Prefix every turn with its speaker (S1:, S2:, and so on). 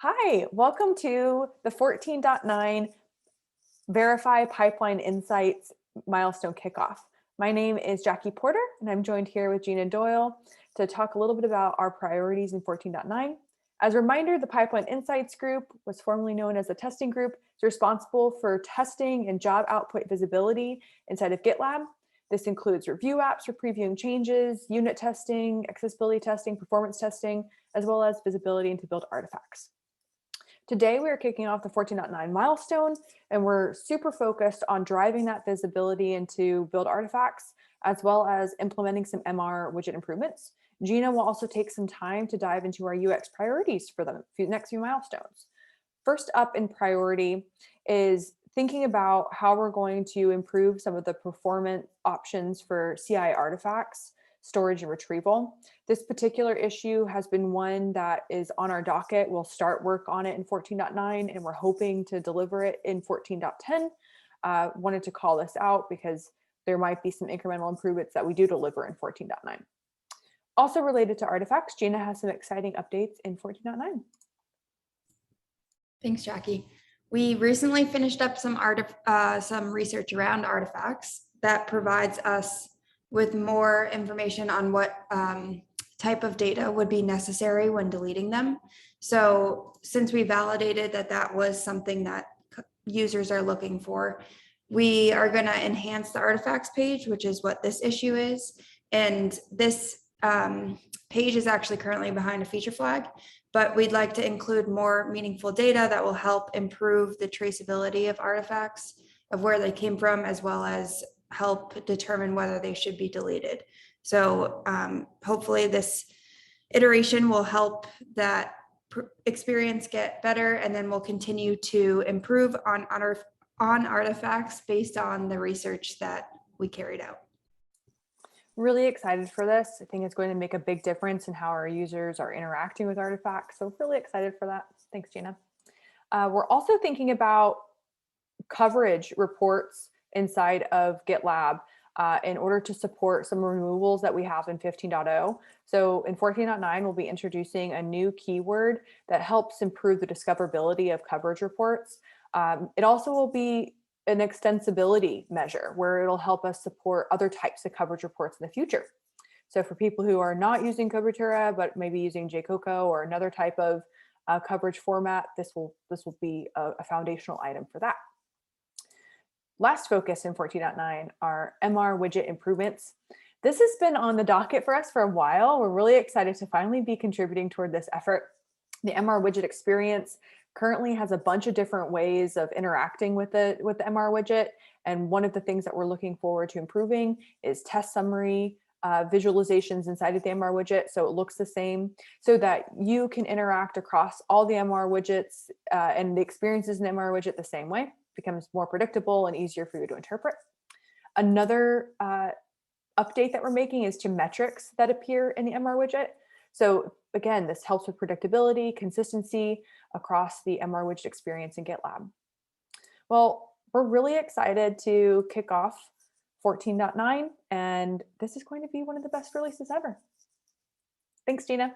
S1: Hi, welcome to the 14.9 Verify Pipeline Insights Milestone Kickoff. My name is Jackie Porter, and I'm joined here with Gina Doyle to talk a little bit about our priorities in 14.9. As a reminder, the Pipeline Insights Group was formerly known as the testing group. It's responsible for testing and job output visibility inside of GitLab. This includes review apps for previewing changes, unit testing, accessibility testing, performance testing, as well as visibility into build artifacts. Today, we are kicking off the 14.9 milestone, and we're super focused on driving that visibility into build artifacts, as well as implementing some MR widget improvements. Gina will also take some time to dive into our UX priorities for the next few milestones. First up in priority is thinking about how we're going to improve some of the performance options for CI artifacts, storage and retrieval. This particular issue has been one that is on our docket. We'll start work on it in 14.9 and we're hoping to deliver it in 14.10. Wanted to call this out because there might be some incremental improvements that we do deliver in 14.9. Also related to artifacts, Gina has some exciting updates in 14.9.
S2: Thanks, Jackie. We recently finished up some research around artifacts that provides us with more information on what type of data would be necessary when deleting them. So since we validated that that was something that users are looking for, we are going to enhance the artifacts page, which is what this issue is. And this page is actually currently behind a feature flag, but we'd like to include more meaningful data that will help improve the traceability of artifacts, of where they came from, as well as help determine whether they should be deleted. So hopefully this iteration will help that experience get better, and then we'll continue to improve on artifacts based on the research that we carried out.
S1: Really excited for this. I think it's going to make a big difference in how our users are interacting with artifacts. So really excited for that. Thanks, Gina. We're also thinking about coverage reports inside of GitLab in order to support some removals that we have in 15.0. So in 14.9, we'll be introducing a new keyword that helps improve the discoverability of coverage reports. It also will be an extensibility measure where it'll help us support other types of coverage reports in the future. So for people who are not using Covertura, but maybe using JCoco or another type of coverage format, this will be a foundational item for that. Last focus in 14.9 are MR widget improvements. This has been on the docket for us for a while. We're really excited to finally be contributing toward this effort. The MR widget experience currently has a bunch of different ways of interacting with the MR widget. And one of the things that we're looking forward to improving is test summary visualizations inside of the MR widget, so it looks the same, so that you can interact across all the MR widgets and the experiences in the MR widget the same way. It becomes more predictable and easier for you to interpret. Another update that we're making is to metrics that appear in the MR widget. So again, this helps with predictability, consistency across the MR widget experience in GitLab. Well, we're really excited to kick off 14.9, and this is going to be one of the best releases ever. Thanks, Gina.